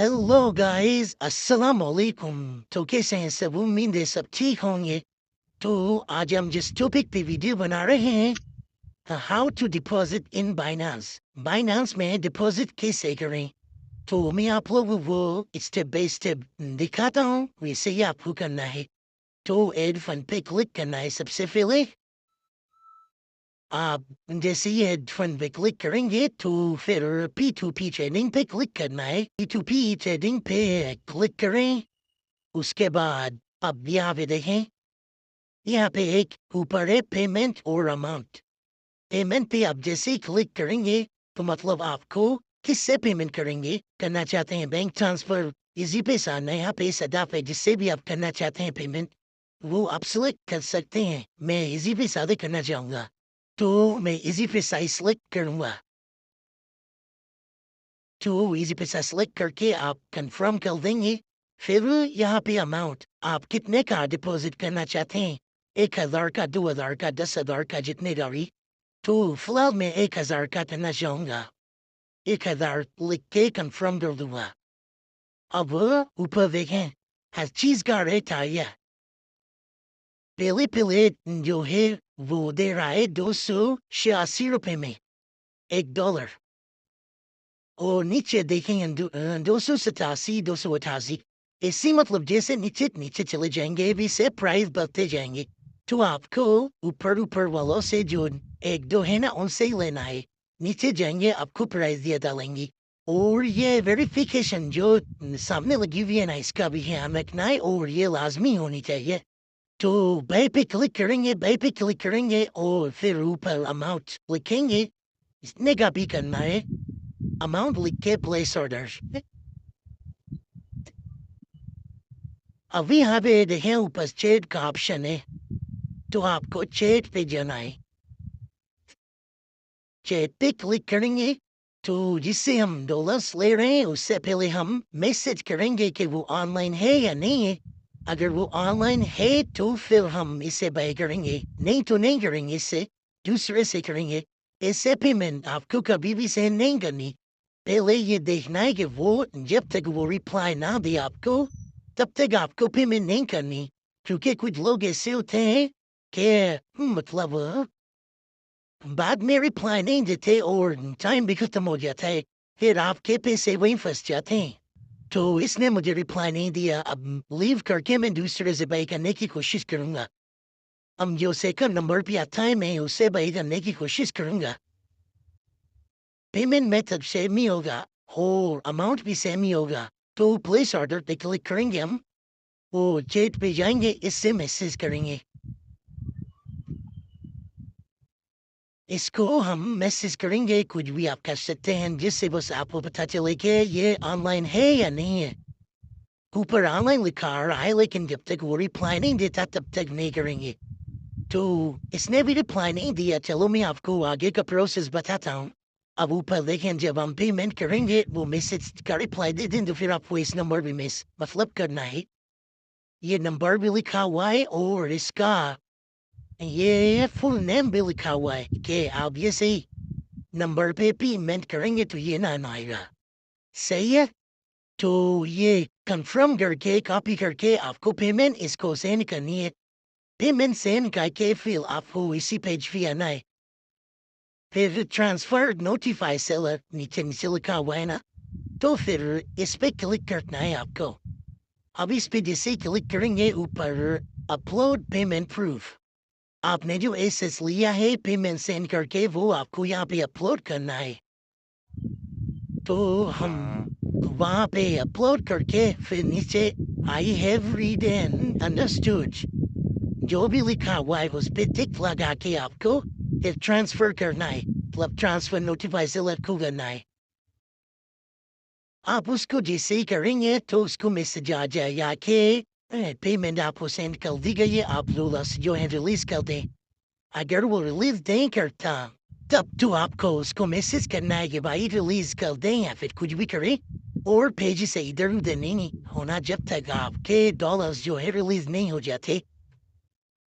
Hello guys, अस्सलाम वालेकुम। तो कैसे हैं सब? उम्मीद है सब ठीक होंगे। तो आज हम जिस टॉपिक पे वीडियो बना रहे हैं, how to deposit in Binance. Binance में डिपॉजिट कैसे करें, तो मैं आप लोगों को स्टेप बाय स्टेप दिखाता हूँ। वैसे ही आपको करना है। तो एड फंड पे क्लिक करना है सबसे पहले। आप जैसे ही हेड फंड पे क्लिक करेंगे तो फिर P2P ट्रेडिंग पे क्लिक करना है। P2P ट्रेडिंग पे क्लिक करें। उसके बाद अब यहाँ पे देखें, यहाँ पे एक ऊपर है पेमेंट और अमाउंट। पेमेंट पे आप जैसे ही क्लिक करेंगे तो मतलब आपको किससे पेमेंट करेंगे, करना चाहते हैं बैंक ट्रांसफर, इजी पैसा, नया पैसा, दाफे, जिससे भी आप करना चाहते हैं पेमेंट वो आप सिलेक्ट कर सकते हैं। मैं इजी पैसा से करना चाहूँगा तो मैं इजी पैसा ही सिलेक्ट करूँगा। तो इजी पैसा सिलेक्ट करके आप कंफर्म कर देंगे। फिर यहाँ पे अमाउंट आप कितने का डिपॉजिट करना चाहते हैं, 1,000 का, 2,000 का, 10,000 का, जितने डाली। तो फिलहाल मैं 1,000 का करना चाहूँगा। 1,000 लिख के कंफर्म कर दूंगा। अब ऊपर देखें, हर चीज का रेट आया। पहले पहले जो है वो दे रहा है 286 रुपये में $1। और नीचे देखेंगे 287, 288। इसी मतलब जैसे नीचे नीचे चले जाएंगे वैसे प्राइस बढ़ते जाएंगे। तो आपको ऊपर ऊपर वालों से जो एक दो है ना उनसे ही लेना है। नीचे जाएंगे आपको प्राइस दिया डालेंगे। और ये वेरिफिकेशन जो सामने लगी हुई है ना, इसका भी ध्यान रखना है और ये लाजमी होनी चाहिए। तो बाई पे क्लिक करेंगे, बाई पे क्लिक करेंगे और फिर ऊपर अमाउंट लिखेंगे। इसने का भी करना है। अमाउंट लिख के प्लेस ऑर्डर। अभी यहाँ पे देखें ऊपर चैट का ऑप्शन है, तो आपको चैट पे जाना है। चैट पे क्लिक करेंगे तो जिससे हम डॉलर्स ले रहे हैं उससे पहले हम मैसेज करेंगे कि वो ऑनलाइन है या नहीं है। अगर वो ऑनलाइन है तो फिर हम इसे बाय करेंगे, नहीं तो नहीं करेंगे, इससे दूसरे से करेंगे। इससे पेमेंट आपको कभी भी सेंड नहीं करनी। पहले ये देखना है कि वो जब तक वो रिप्लाई ना दे आपको तब तक आपको पेमेंट नहीं करनी। क्योंकि कुछ लोग ऐसे होते हैं कि मतलब बाद में रिप्लाई नहीं देते और टाइम भी खत्म हो जाता है, फिर आपके पैसे वहीं फंस जाते हैं। तो इसने मुझे रिप्लाई नहीं दिया। अब लीव करके मैं दूसरे से बाई करने की कोशिश करूंगा। अब जो सेकंड नंबर पे आता है मैं उससे बाई करने की कोशिश करूंगा। पेमेंट मेथड सेम ही होगा और अमाउंट भी सेम ही होगा। तो प्लेस ऑर्डर पे क्लिक करेंगे हम और चैट पे जाएंगे, इससे मैसेज करेंगे। इसको हम मैसेज करेंगे, कुछ भी आप कर सकते हैं जिससे बस आपको पता चले कि ये ऑनलाइन है या नहीं है। ऊपर ऑनलाइन लिखा आ रहा है लेकिन जब तक वो रिप्लाई नहीं देता तब तक नहीं करेंगे। तो इसने भी रिप्लाई नहीं दिया। चलो मैं आपको आगे का प्रोसेस बताता हूँ। अब ऊपर देखें, जब हम पेमेंट करेंगे वो मैसेज का रिप्लाई दे दें तो फिर आपको इस नंबर भी मिस मतलब करना है। ये नंबर भी लिखा हुआ है और इसका ये फुल नेम भी लिखा हुआ है कि आप ये सही नंबर पे पेमेंट करेंगे तो ये ना आएगा। सही है। तो ये कंफर्म करके कॉपी करके आपको पेमेंट इसको सेंड करनी है। पेमेंट सेंड करके फिर आपको इसी पेज पे आना है। फिर ट्रांसफर नोटिफाई सेलर नीचे नीचे लिखा हुआ है ना, तो फिर इस पे क्लिक करना है आपको। अब इस पे जैसे क्लिक करेंगे ऊपर अपलोड पेमेंट प्रूफ, आपने जो एसेस लिया है पेमेंट सेंड करके वो आपको यहाँ पे अपलोड करना है। तो हम वहाँ पे अपलोड करके फिर नीचे I have read and understood जो भी लिखा हुआ है उस पे टिक लगा के आपको फिर ट्रांसफर करना है, मतलब ट्रांसफर नोटिफाई सेलर को करना है। आप उसको जैसे ही करेंगे तो उसको मैसेज आ जाएगा कि पेमेंट आपको सेंड कर दी गई है, आप डॉलर्स जो है रिलीज कर दें। अगर वो रिलीज नहीं करता तब तो आपको उसको मैसेज करना है कि भाई रिलीज कर दें या फिर कुछ भी करें। और पेज से इधर उधर नहीं होना जब तक आपके डॉलर्स जो है रिलीज नहीं हो जाते।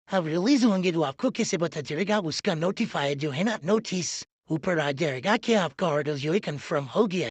अब रिलीज होंगे तो आपको कैसे पता चलेगा, उसका नोटिफाई जो है ना नोटिस ऊपर आ जाएगा कि आपका ऑर्डर जो है कंफर्म हो गया।